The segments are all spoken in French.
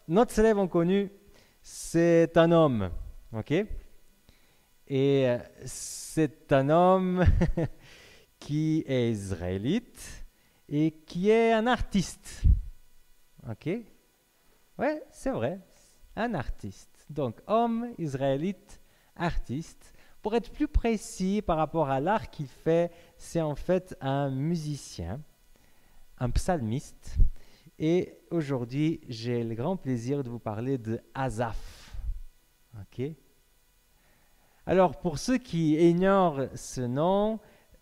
Notre célèbre inconnu, c'est un homme, ok? Et c'est un homme qui est israélite et qui est un artiste, ok? Ouais, c'est vrai, un artiste. Donc, homme, israélite, artiste. Pour être plus précis par rapport à l'art qu'il fait, c'est en fait un musicien, un psalmiste. Et aujourd'hui, j'ai le grand plaisir de vous parler de Asaph. Ok? Alors, pour ceux qui ignorent ce nom,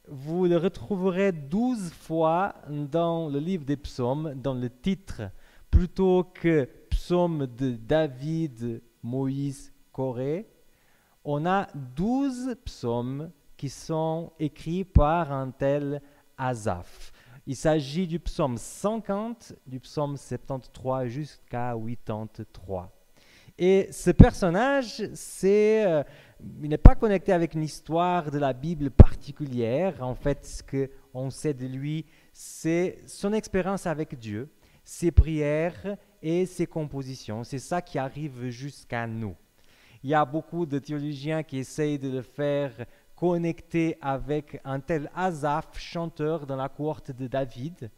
vous le retrouverez 12 fois dans le livre des psaumes, dans le titre, plutôt que psaume de David, Moïse, Corée. On a 12 psaumes qui sont écrits par un tel Asaph. Il s'agit du psaume 50, du psaume 73 jusqu'à 83. Et ce personnage, il n'est pas connecté avec une histoire de la Bible particulière. En fait, ce qu'on sait de lui, c'est son expérience avec Dieu, ses prières et ses compositions. C'est ça qui arrive jusqu'à nous. Il y a beaucoup de théologiens qui essayent de le faire connecter avec un tel Asaph, chanteur dans la cohorte de David.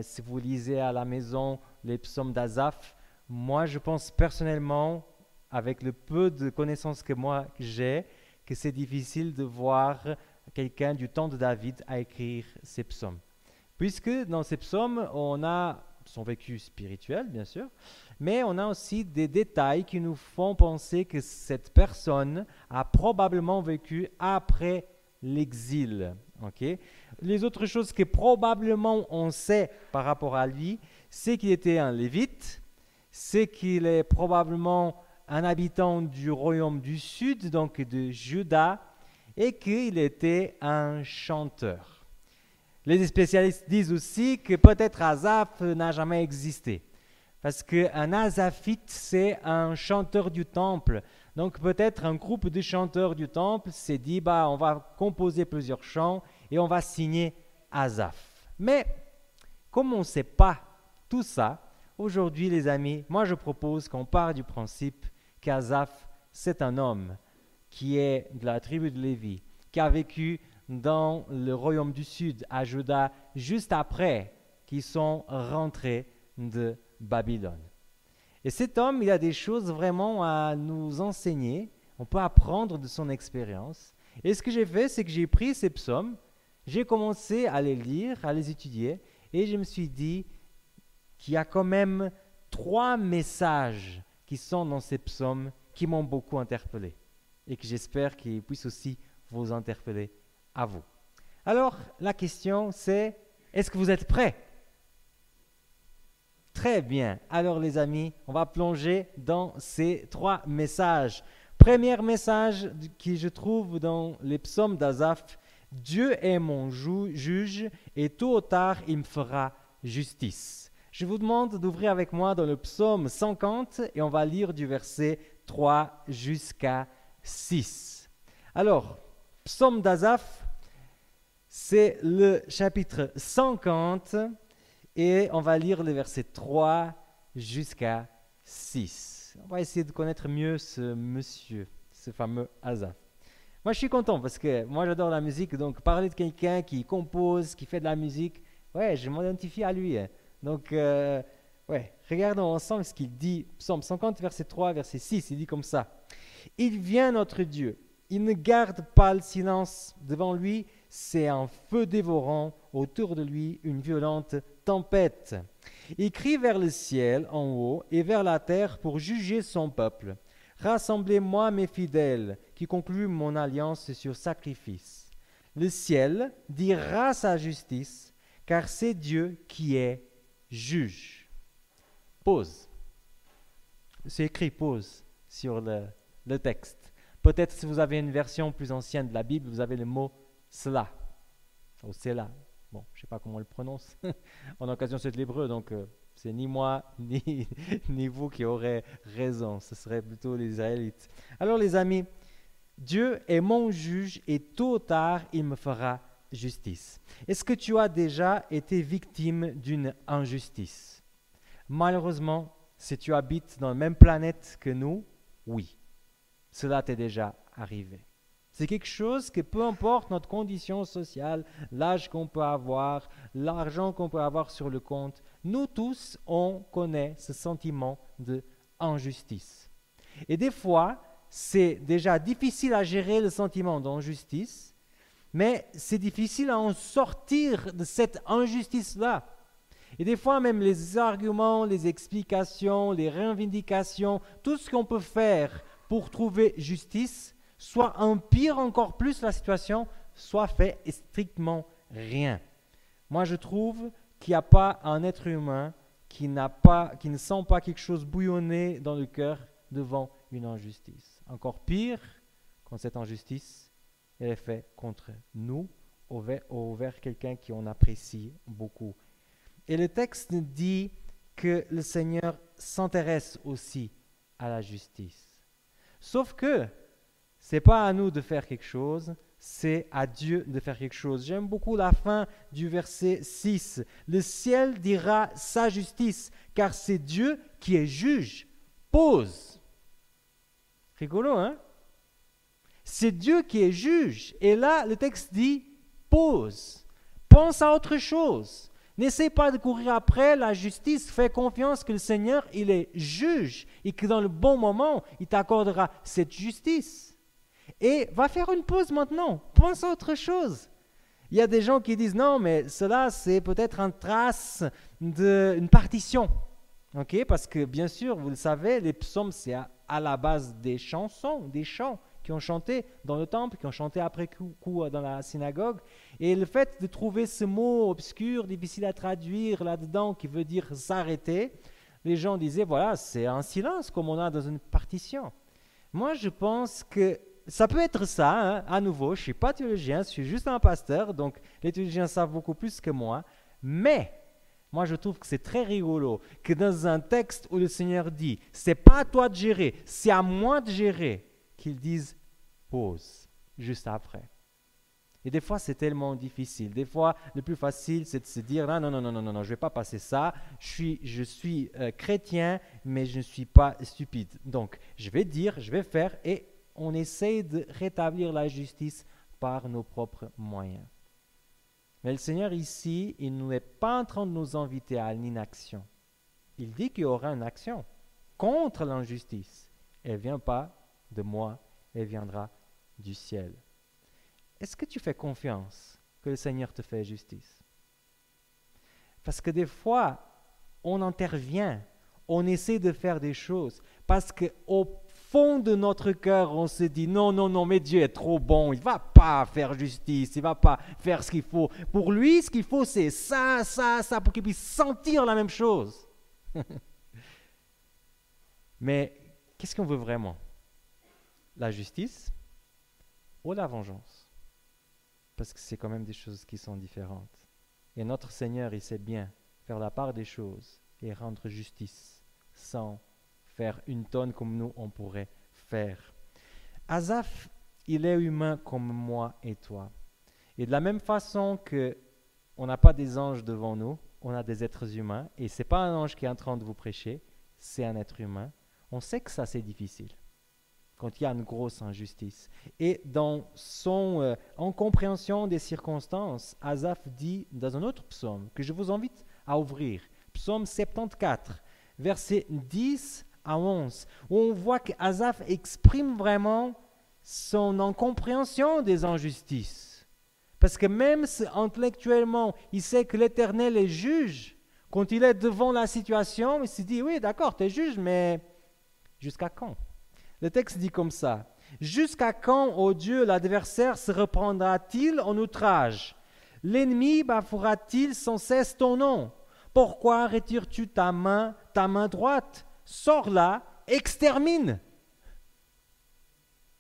Si vous lisez à la maison les psaumes d'Asaph, moi je pense personnellement, avec le peu de connaissances que moi j'ai, que c'est difficile de voir quelqu'un du temps de David à écrire ces psaumes. Puisque dans ces psaumes, on a son vécu spirituel, bien sûr, mais on a aussi des détails qui nous font penser que cette personne a probablement vécu après l'exil. Okay? Les autres choses que probablement on sait par rapport à lui, c'est qu'il était un lévite, c'est qu'il est probablement un habitant du royaume du sud, donc de Juda, et qu'il était un chanteur. Les spécialistes disent aussi que peut-être Asaph n'a jamais existé. Parce qu'un asaphite, c'est un chanteur du temple. Donc peut-être un groupe de chanteurs du temple s'est dit, on va composer plusieurs chants et on va signer Asaph. Mais comme on ne sait pas tout ça, aujourd'hui les amis, moi je propose qu'on parte du principe qu'Asaph, c'est un homme qui est de la tribu de Lévi, qui a vécu dans le royaume du sud, à Juda, juste après qu'ils sont rentrés de Babylone. Et cet homme, il a des choses vraiment à nous enseigner. On peut apprendre de son expérience. Et ce que j'ai fait, c'est que j'ai pris ces psaumes, j'ai commencé à les lire, à les étudier, et je me suis dit qu'il y a quand même 3 messages qui sont dans ces psaumes qui m'ont beaucoup interpellé et que j'espère qu'ils puissent aussi vous interpeller à vous. Alors, la question c'est, est-ce que vous êtes prêts? Très bien. Alors les amis, on va plonger dans ces 3 messages. Premier message que je trouve dans les psaumes d'Asaph, Dieu est mon juge et tôt ou tard il me fera justice. Je vous demande d'ouvrir avec moi dans le psaume 50 et on va lire du verset 3 jusqu'à 6. Alors, psaume d'Asaph, c'est le chapitre 50 et on va lire le verset 3 jusqu'à 6. On va essayer de connaître mieux ce monsieur, ce fameux Asaph. Moi, je suis content parce que moi, j'adore la musique. Donc, parler de quelqu'un qui compose, qui fait de la musique, ouais, je m'identifie à lui. Donc, regardons ensemble ce qu'il dit. Psaume 50, verset 3, verset 6, il dit comme ça. « Il vient notre Dieu. Il ne garde pas le silence devant lui. C'est un feu dévorant. Autour de lui, une violente tempête. Il crie vers le ciel en haut et vers la terre pour juger son peuple. Rassemblez-moi mes fidèles, qui concluent mon alliance sur sacrifice. Le ciel dira sa justice, car c'est Dieu qui est juge. » Pause. C'est écrit pause sur le texte. Peut-être si vous avez une version plus ancienne de la Bible, vous avez le mot cela ou cela. Bon, je ne sais pas comment on le prononce. En occasion, c'est de l'hébreu, donc c'est ni moi ni vous qui aurez raison. Ce serait plutôt les Israélites. Alors les amis, Dieu est mon juge et tôt ou tard, il me fera justice. Est-ce que tu as déjà été victime d'une injustice? Malheureusement, si tu habites dans la même planète que nous, oui, cela t'est déjà arrivé. C'est quelque chose que peu importe notre condition sociale, l'âge qu'on peut avoir, l'argent qu'on peut avoir sur le compte, nous tous, on connaît ce sentiment d'injustice. Et des fois, c'est déjà difficile à gérer le sentiment d'injustice, mais c'est difficile à en sortir de cette injustice-là. Et des fois, même les arguments, les explications, les revendications, tout ce qu'on peut faire pour trouver justice, soit empire encore plus la situation, soit fait strictement rien. Moi, je trouve qu'il n'y a pas un être humain qui ne sent pas quelque chose bouillonner dans le cœur devant une injustice. Encore pire, quand cette injustice elle est faite contre nous, envers quelqu'un qu'on apprécie beaucoup. Et le texte dit que le Seigneur s'intéresse aussi à la justice. Sauf que ce n'est pas à nous de faire quelque chose, c'est à Dieu de faire quelque chose. J'aime beaucoup la fin du verset 6. Le ciel dira sa justice, car c'est Dieu qui est juge. Pause. Rigolo, hein? C'est Dieu qui est juge. Et là, le texte dit, pause. Pense à autre chose. N'essaie pas de courir après la justice. Fais confiance que le Seigneur, il est juge et que dans le bon moment, il t'accordera cette justice. Et va faire une pause maintenant. Pense à autre chose. Il y a des gens qui disent, non, mais cela, c'est peut-être une trace d'une partition. Okay? Parce que, bien sûr, vous le savez, les psaumes, c'est à la base des chansons, des chants qui ont chanté dans le temple, qui ont chanté après coup dans la synagogue. Et le fait de trouver ce mot obscur, difficile à traduire là-dedans, qui veut dire s'arrêter, les gens disaient, voilà, c'est un silence comme on a dans une partition. Moi, je pense que ça peut être ça, hein. À nouveau, je ne suis pas théologien, je suis juste un pasteur, donc les théologiens savent beaucoup plus que moi, mais moi, je trouve que c'est très rigolo que dans un texte où le Seigneur dit, c'est pas à toi de gérer, c'est à moi de gérer, qu'il dise pause juste après. Et des fois, c'est tellement difficile. Des fois, le plus facile, c'est de se dire non, je ne vais pas passer ça. Je suis chrétien, mais je ne suis pas stupide. Donc, je vais dire, je vais faire, et on essaie de rétablir la justice par nos propres moyens. Mais le Seigneur ici, il n'est pas en train de nous inviter à l'inaction. Il dit qu'il y aura une action contre l'injustice. Elle ne vient pas de moi, elle viendra du ciel. Est-ce que tu fais confiance que le Seigneur te fait justice? Parce que des fois, on intervient, on essaie de faire des choses, parce qu'au fond de notre cœur, on se dit non, mais Dieu est trop bon, il ne va pas faire justice, il ne va pas faire ce qu'il faut. Pour lui, ce qu'il faut, c'est ça, pour qu'il puisse sentir la même chose. Mais qu'est-ce qu'on veut vraiment? La justice ou la vengeance? Parce que c'est quand même des choses qui sont différentes. Et notre Seigneur, il sait bien faire la part des choses et rendre justice sans faire une tonne comme nous, on pourrait faire. Asaph, il est humain comme moi et toi. Et de la même façon qu'on n'a pas des anges devant nous, on a des êtres humains. Et ce n'est pas un ange qui est en train de vous prêcher, c'est un être humain. On sait que ça, c'est difficile quand il y a une grosse injustice. Et dans en compréhension des circonstances, Asaph dit dans un autre psaume que je vous invite à ouvrir, psaume 74, versets 10 à 11, où on voit qu'Asaph exprime vraiment son incompréhension des injustices. Parce que même si intellectuellement, il sait que l'Éternel est juge, quand il est devant la situation, il se dit, oui, d'accord, tu es juge, mais jusqu'à quand? Le texte dit comme ça, « Jusqu'à quand, ô Dieu, l'adversaire se reprendra-t-il en outrage? L'ennemi bafouera-t-il sans cesse ton nom? Pourquoi retires-tu ta main droite? Sors-la, extermine !»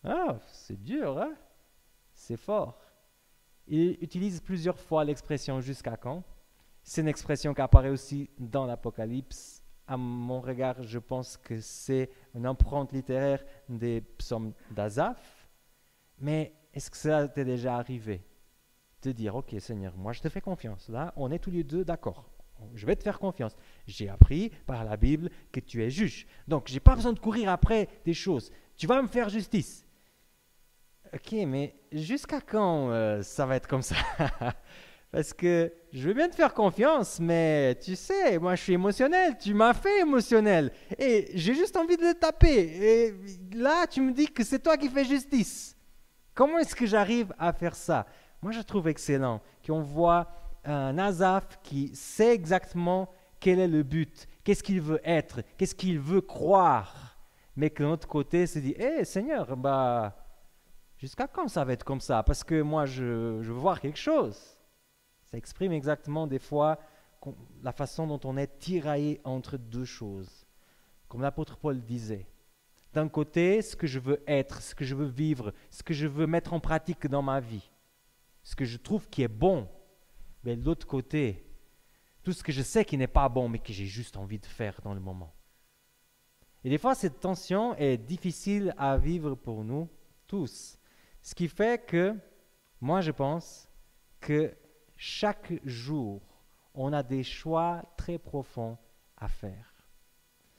Ah, c'est dur, hein? C'est fort. Il utilise plusieurs fois l'expression « jusqu'à quand ». C'est une expression qui apparaît aussi dans l'Apocalypse. À mon regard, je pense que c'est une empreinte littéraire des psaumes d'Asaph. Mais est-ce que ça t'est déjà arrivé? te dire, ok Seigneur, moi je te fais confiance. Là, on est tous les deux d'accord. Je vais te faire confiance. J'ai appris par la Bible que tu es juge. Donc, je n'ai pas besoin de courir après des choses. Tu vas me faire justice. Ok, mais jusqu'à quand ça va être comme ça? Parce que je veux bien te faire confiance, mais tu sais, moi je suis émotionnel, tu m'as fait émotionnel. Et j'ai juste envie de le taper. Et là, tu me dis que c'est toi qui fais justice. Comment est-ce que j'arrive à faire ça? Moi, je trouve excellent qu'on voit un Asaph qui sait exactement quel est le but, qu'est-ce qu'il veut être, qu'est-ce qu'il veut croire, mais que de l'autre côté se dit, hé Seigneur, jusqu'à quand ça va être comme ça? Parce que moi, je veux voir quelque chose. Ça exprime exactement des fois la façon dont on est tiraillé entre deux choses. Comme l'apôtre Paul disait, d'un côté, ce que je veux être, ce que je veux vivre, ce que je veux mettre en pratique dans ma vie, ce que je trouve qui est bon, mais de l'autre côté, tout ce que je sais qui n'est pas bon, mais que j'ai juste envie de faire dans le moment. Et des fois, cette tension est difficile à vivre pour nous tous. Ce qui fait que, moi je pense que chaque jour, on a des choix très profonds à faire.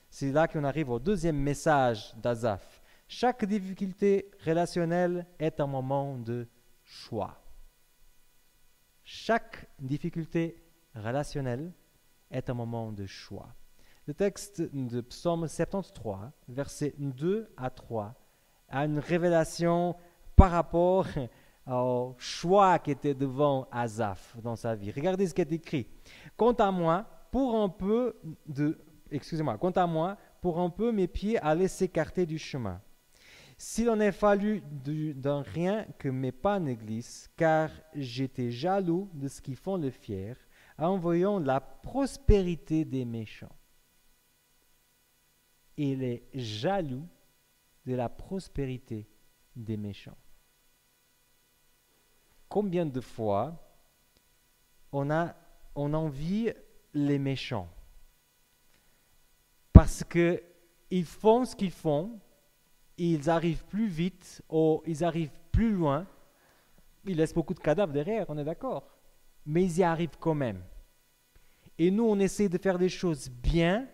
C'est là qu'on arrive au deuxième message d'Asaph. Chaque difficulté relationnelle est un moment de choix. Chaque difficulté relationnelle est un moment de choix. Le texte de Psaume 73, versets 2 à 3, a une révélation par rapport au choix qui était devant Asaph dans sa vie. Regardez ce qui est écrit. Quant à moi, pour un peu, mes pieds allaient s'écarter du chemin. S'il en est fallu d'un rien que mes pas ne glissent, car j'étais jaloux de ce qui font le fier, en voyant la prospérité des méchants. Il est jaloux de la prospérité des méchants. Combien de fois on envie les méchants parce qu'ils font ce qu'ils font, ils arrivent plus vite ou ils arrivent plus loin, ils laissent beaucoup de cadavres derrière, on est d'accord, mais ils y arrivent quand même. Et nous, on essaie de faire des choses bien,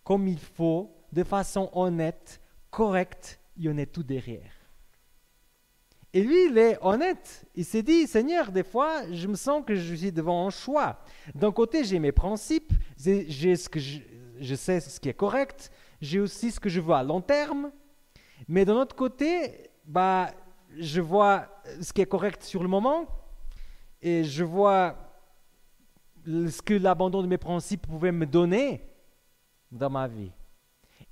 comme il faut, de façon honnête, correcte, et on est tout derrière. Et lui, il est honnête. Il s'est dit, Seigneur, des fois, je me sens que je suis devant un choix. D'un côté, j'ai mes principes, je sais ce qui est correct, j'ai aussi ce que je veux à long terme, mais d'un autre côté, je vois ce qui est correct sur le moment, et je vois ce que l'abandon de mes principes pouvait me donner dans ma vie.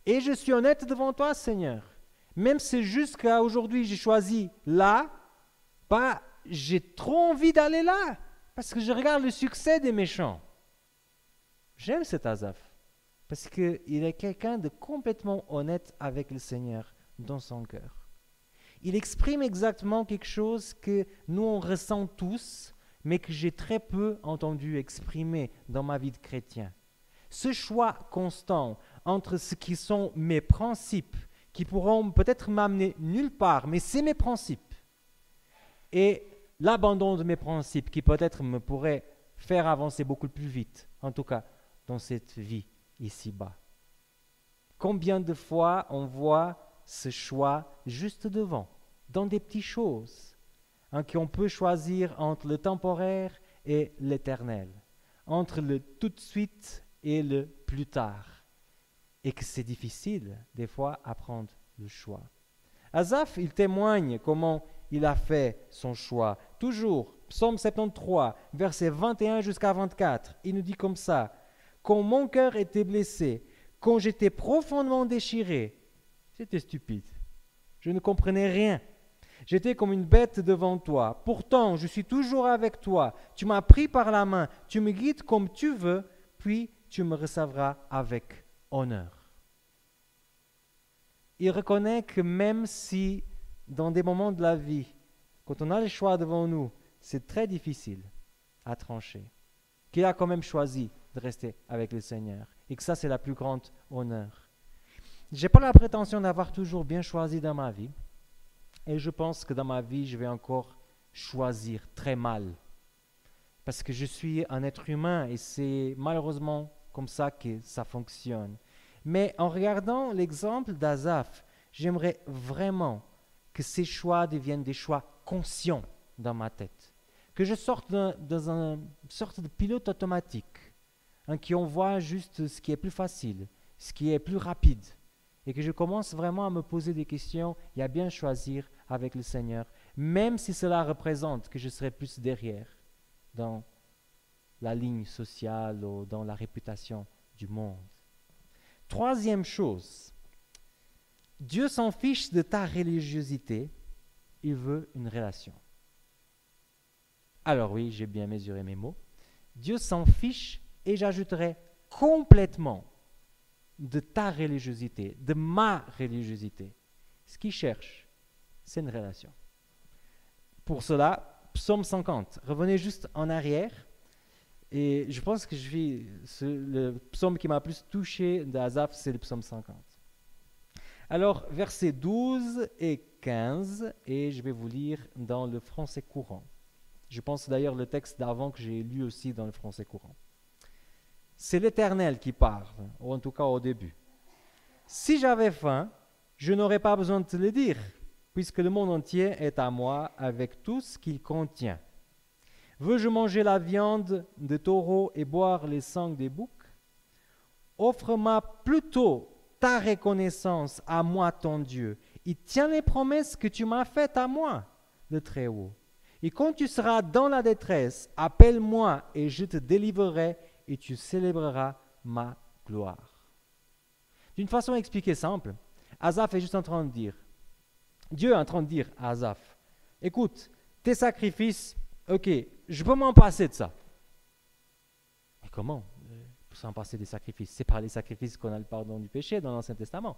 Et je suis honnête devant toi, Seigneur. Même si jusqu'à aujourd'hui j'ai choisi là, j'ai trop envie d'aller là, parce que je regarde le succès des méchants. J'aime cet Asaph, parce qu'il est quelqu'un de complètement honnête avec le Seigneur dans son cœur. Il exprime exactement quelque chose que nous on ressent tous, mais que j'ai très peu entendu exprimer dans ma vie de chrétien. Ce choix constant entre ce qui sont mes principes, qui pourront peut-être m'amener nulle part, mais c'est mes principes, et l'abandon de mes principes qui peut-être me pourrait faire avancer beaucoup plus vite, en tout cas dans cette vie ici-bas. Combien de fois on voit ce choix juste devant, dans des petites choses, qu'on peut choisir entre le temporaire et l'éternel, entre le tout de suite et le plus tard, et que c'est difficile des fois à prendre le choix. Asaph, il témoigne comment il a fait son choix. Toujours, Psaume 73, versets 21 jusqu'à 24, il nous dit comme ça, « Quand mon cœur était blessé, quand j'étais profondément déchiré, j'étais stupide, je ne comprenais rien. J'étais comme une bête devant toi. Pourtant, je suis toujours avec toi. Tu m'as pris par la main, tu me guides comme tu veux, puis tu me recevras avec honneur. » Il reconnaît que même si, dans des moments de la vie, quand on a le choix devant nous, c'est très difficile à trancher, qu'il a quand même choisi de rester avec le Seigneur, et que ça, c'est la plus grande honneur. Je n'ai pas la prétention d'avoir toujours bien choisi dans ma vie, et je pense que dans ma vie, je vais encore choisir très mal. Parce que je suis un être humain et c'est malheureusement comme ça que ça fonctionne. Mais en regardant l'exemple d'Asaph, j'aimerais vraiment que ces choix deviennent des choix conscients dans ma tête. Que je sorte dans une sorte de pilote automatique, qui envoie juste ce qui est plus facile, ce qui est plus rapide. Et que je commence vraiment à me poser des questions et à bien choisir avec le Seigneur, même si cela représente que je serai plus derrière dans la ligne sociale ou dans la réputation du monde. Troisième chose, Dieu s'en fiche de ta religiosité, il veut une relation. Alors oui, j'ai bien mesuré mes mots. Dieu s'en fiche et j'ajouterai complètement de ta religiosité, de ma religiosité. Ce qu'il cherche, c'est une relation. Pour cela, psaume 50. Revenez juste en arrière. Et je pense que le psaume qui m'a plus touché d'Asaph, c'est le psaume 50. Alors, versets 12 et 15, et je vais vous lire dans le français courant. Je pense d'ailleurs le texte d'avant que j'ai lu aussi dans le français courant. C'est l'Éternel qui parle, ou en tout cas au début. Si j'avais faim, je n'aurais pas besoin de te le dire, puisque le monde entier est à moi avec tout ce qu'il contient. Veux-je manger la viande de taureau et boire les sangs des boucs? Offre-moi plutôt ta reconnaissance à moi, ton Dieu, et tiens les promesses que tu m'as faites à moi, le Très-Haut. Et quand tu seras dans la détresse, appelle-moi et je te délivrerai et tu célébreras ma gloire. D'une façon expliquée simple, Asaph est juste en train de dire, Dieu est en train de dire à Asaph, écoute, tes sacrifices, ok, je peux m'en passer de ça. Mais comment s'en passer des sacrifices? C'est par les sacrifices qu'on a le pardon du péché dans l'Ancien Testament.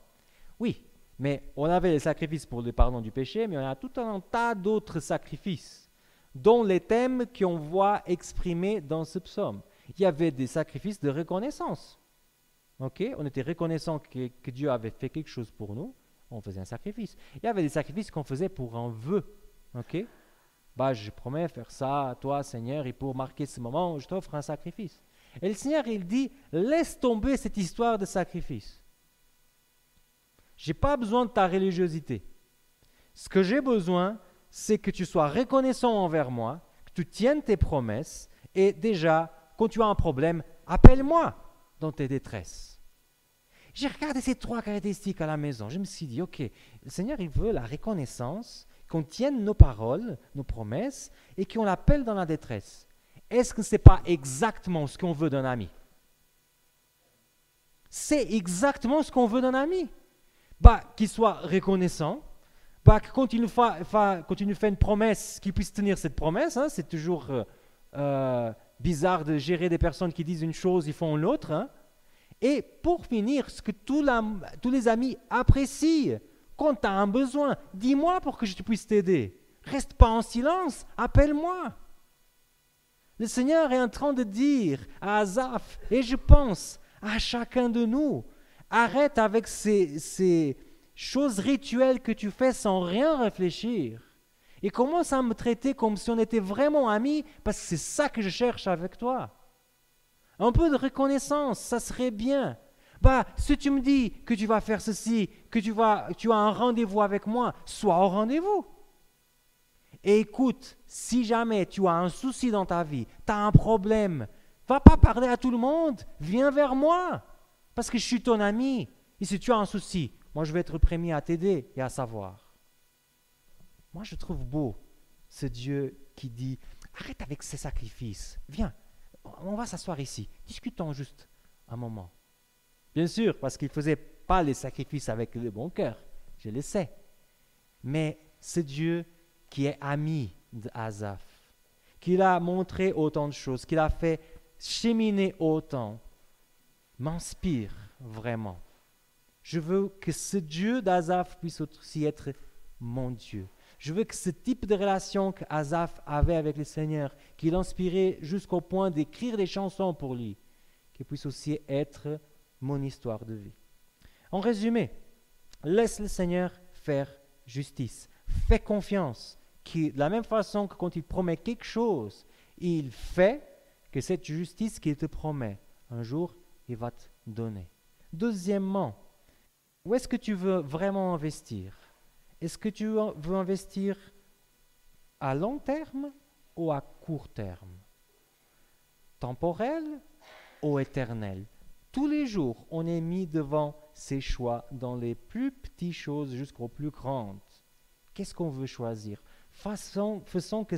Oui, mais on avait les sacrifices pour le pardon du péché, mais on a tout un tas d'autres sacrifices, dont les thèmes qu'on voit exprimés dans ce psaume. Il y avait des sacrifices de reconnaissance. Okay? On était reconnaissant que Dieu avait fait quelque chose pour nous, on faisait un sacrifice. Il y avait des sacrifices qu'on faisait pour un vœu. Okay? Je promets faire ça à toi, Seigneur, et pour marquer ce moment, je t'offre un sacrifice. Et le Seigneur, il dit, laisse tomber cette histoire de sacrifice. Je n'ai pas besoin de ta religiosité. Ce que j'ai besoin, c'est que tu sois reconnaissant envers moi, que tu tiennes tes promesses, et déjà, quand tu as un problème, appelle-moi dans tes détresses. J'ai regardé ces trois caractéristiques à la maison. Je me suis dit, ok, le Seigneur, il veut la reconnaissance, qu'on tienne nos paroles, nos promesses, et qu'on l'appelle dans la détresse. Est-ce que ce n'est pas exactement ce qu'on veut d'un ami? C'est exactement ce qu'on veut d'un ami. Qu'il soit reconnaissant, que quand il nous fait une promesse, qu'il puisse tenir cette promesse. Hein, c'est toujours bizarre de gérer des personnes qui disent une chose, ils font l'autre. Hein. Et pour finir, ce que tous les amis apprécient, quand tu as un besoin, dis-moi pour que je puisse t'aider. Reste pas en silence, appelle-moi. Le Seigneur est en train de dire à Asaph, et je pense à chacun de nous, arrête avec ces choses rituelles que tu fais sans rien réfléchir. Et commence à me traiter comme si on était vraiment amis, parce que c'est ça que je cherche avec toi. Un peu de reconnaissance, ça serait bien. Si tu me dis que tu vas faire ceci, que tu as un rendez-vous avec moi, sois au rendez-vous. Et écoute, si jamais tu as un souci dans ta vie, tu as un problème, va pas parler à tout le monde, viens vers moi, parce que je suis ton ami. Et si tu as un souci, moi je vais être le premier à t'aider et à savoir. Moi je trouve beau ce Dieu qui dit, arrête avec ces sacrifices, viens, on va s'asseoir ici, discutons juste un moment. Bien sûr, parce qu'il ne faisait pas les sacrifices avec le bon cœur, je le sais. Mais ce Dieu qui est ami d'Asaph, qui l'a montré autant de choses, qui l'a fait cheminer autant, m'inspire vraiment. Je veux que ce Dieu d'Asaph puisse aussi être mon Dieu. Je veux que ce type de relation qu'Asaph avait avec le Seigneur, qui l'inspirait jusqu'au point d'écrire des chansons pour lui, qu'il puisse aussi être mon histoire de vie. En résumé, laisse le Seigneur faire justice. Fais confiance de la même façon que quand il promet quelque chose, il fait, que cette justice qu'il te promet, un jour, il va te donner. Deuxièmement, où est-ce que tu veux vraiment investir? Est-ce que tu veux investir à long terme ou à court terme? Temporel ou éternel? Tous les jours, on est mis devant ces choix, dans les plus petites choses jusqu'aux plus grandes. Qu'est-ce qu'on veut choisir? Faisons que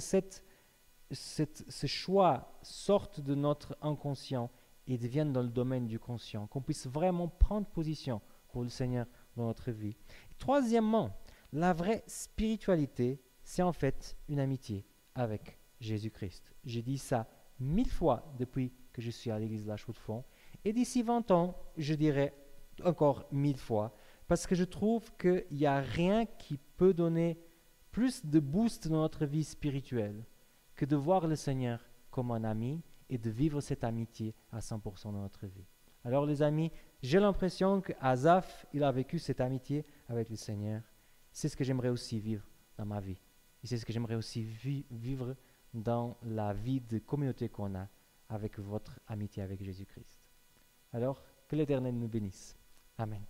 ce choix sorte de notre inconscient et devienne dans le domaine du conscient, qu'on puisse vraiment prendre position pour le Seigneur dans notre vie. Troisièmement, la vraie spiritualité, c'est en fait une amitié avec Jésus-Christ. J'ai dit ça 1000 fois depuis que je suis à l'église de la Chaux-de-Fonds, et d'ici 20 ans, je dirais encore 1000 fois, parce que je trouve qu'il n'y a rien qui peut donner plus de boost dans notre vie spirituelle que de voir le Seigneur comme un ami et de vivre cette amitié à 100% dans notre vie. Alors les amis, j'ai l'impression qu'Asaph, il a vécu cette amitié avec le Seigneur. C'est ce que j'aimerais aussi vivre dans ma vie. Et c'est ce que j'aimerais aussi vivre dans la vie de communauté qu'on a avec votre amitié avec Jésus-Christ. Alors, que l'Éternel nous bénisse. Amen.